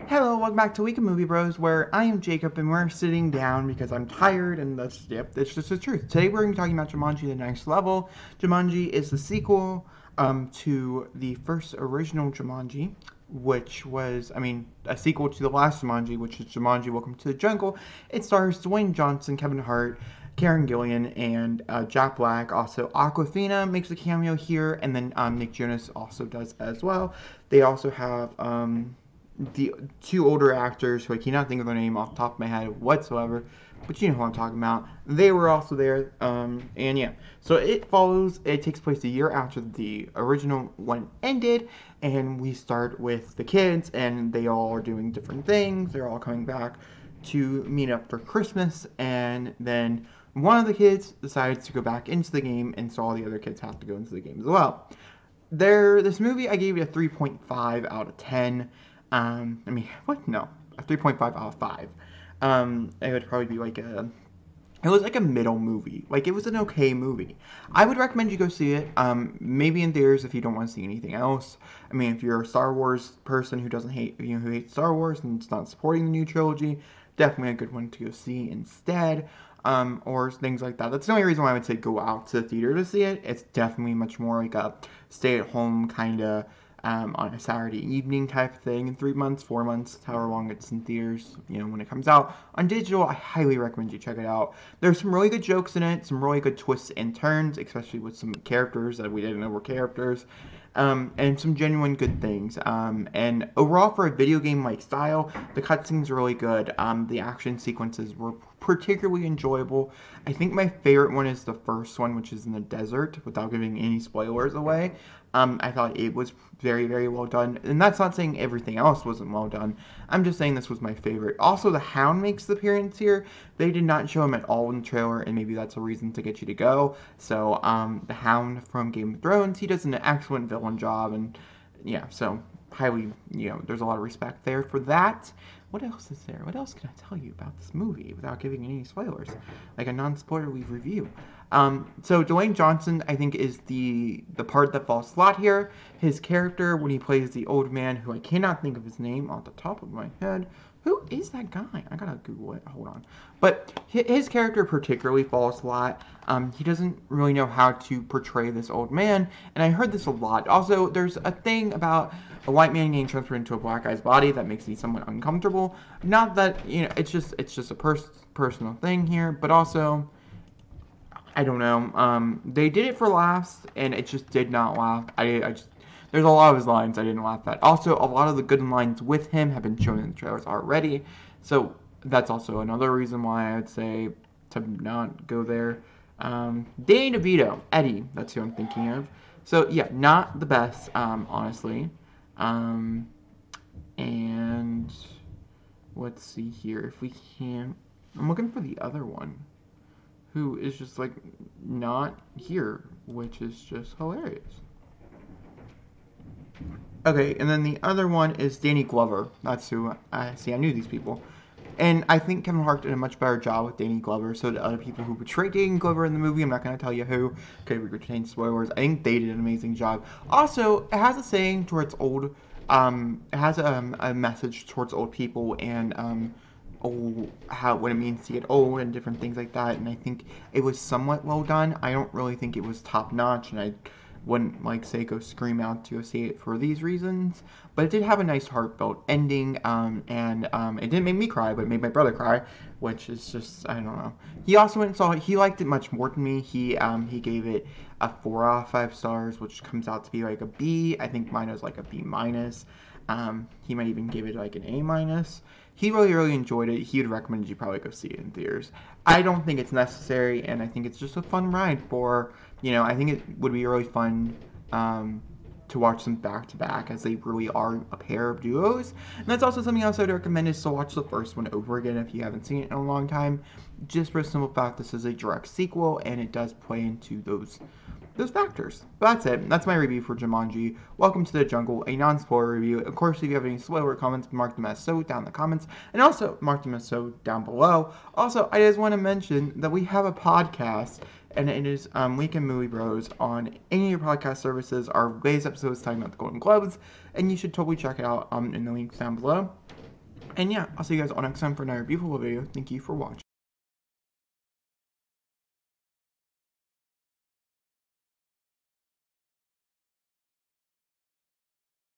Hello, welcome back to Week of Movie Bros, where I am Jacob and we're sitting down because I'm tired, and that's just the truth. Today we're going to be talking about Jumanji: The Next Level. Jumanji is the sequel to the first original Jumanji, which was, a sequel to the last Jumanji, which is Jumanji: Welcome to the Jungle. It stars Dwayne Johnson, Kevin Hart, Karen Gillan, and Jack Black. Also, Awkwafina makes a cameo here, and then Nick Jonas also does as well. They also have the two older actors who I cannot think of their name off the top of my head whatsoever, but you know who I'm talking about. They were also there, and yeah. So it takes place a year after the original one ended, and we start with the kids, and they all are doing different things. They're all coming back to meet up for Christmas, and then one of the kids decides to go back into the game, and so all the other kids have to go into the game as well. This movie, I gave it a 3.5 out of 10. What? No, a 3.5 out of 5. It would probably be it was like a middle movie. Like, it was an okay movie. I would recommend you go see it, maybe in theaters if you don't want to see anything else. If you're a Star Wars person who who hates Star Wars and is not supporting the new trilogy, definitely a good one to go see instead. Or things like that. That's the only reason why I would say go out to the theater to see it. It's definitely much more like a stay-at-home kind of on a Saturday evening type of thing in 3 months, 4 months, however long it's in theaters, when it comes out. On digital, I highly recommend you check it out. There's some really good jokes in it, some really good twists and turns, especially with some characters that we didn't know were characters, and some genuine good things. And overall, for a video game-like style, the cutscenes are really good. The action sequences were particularly enjoyable. I think my favorite one is the first one, which is in the desert, without giving any spoilers away. I thought it was very, very well done. And that's not saying everything else wasn't well done. I'm just saying this was my favorite. Also, the Hound makes the appearance here. They did not show him at all in the trailer, and maybe that's a reason to get you to go. So, the Hound from Game of Thrones, he does an excellent villain job, and yeah, so highly, there's a lot of respect there for that. What else is there? What else can I tell you about this movie without giving any spoilers? Like a non-spoilerly review. So Dwayne Johnson, I think, is the part that falls flat here. His character, when he plays the old man, who I cannot think of his name off the top of my head. Who is that guy? I gotta Google it. Hold on. But his character particularly falls flat. He doesn't really know how to portray this old man, and I heard this a lot. Also, there's a thing about a white man getting transferred into a black guy's body that makes me somewhat uncomfortable. Not that, it's just a personal thing here, but also, I don't know. They did it for laughs, and it just did not laugh. There's a lot of his lines I didn't laugh at. Also, a lot of the good lines with him have been shown in the trailers already, so that's also another reason why I would say to not go there. Danny DeVito, Eddie, that's who I'm thinking of. So yeah, not the best, honestly. And let's see here if we can. I'm looking for the other one, who is just not here, which is just hilarious. Okay, and then the other one is Danny Glover. That's who I see. I knew these people. And I think Kevin Hart did a much better job with Danny Glover. So the other people who portrayed Danny Glover in the movie, I'm not going to tell you who, because it would contain spoilers. I think they did an amazing job. Also, it has a saying towards old, it has a message towards old people and what it means to get old and different things like that. And I think it was somewhat well done. I don't really think it was top notch, and I wouldn't say go scream out to go see it for these reasons, but it did have a nice heartfelt ending, and it didn't make me cry, but it made my brother cry, which is just, I don't know. He also went and saw it. He liked it much more than me. He gave it a 4 out of 5 stars, which comes out to be like a B. I think mine was like a B minus. He might even give it like an A minus. He really, really enjoyed it. He would recommend you probably go see it in theaters. I don't think it's necessary, and I think it's just a fun ride for, I think it would be really fun to watch them back-to-back, as they really are a pair of duos. And that's also something else I'd recommend, is to watch the first one over again if you haven't seen it in a long time. Just for the simple fact this is a direct sequel, and it does play into those factors. But that's it. That's my review for Jumanji: Welcome to the Jungle, a non-spoiler review. Of course, if you have any spoiler comments, mark them as so down in the comments, and also mark them as so down below. Also, I just want to mention that we have a podcast, and it is Week in Movie Bros on any of your podcast services. Our latest episode is talking about the Golden Globes, and you should totally check it out in the links down below. And yeah, I'll see you guys all next time for another beautiful video. Thank you for watching.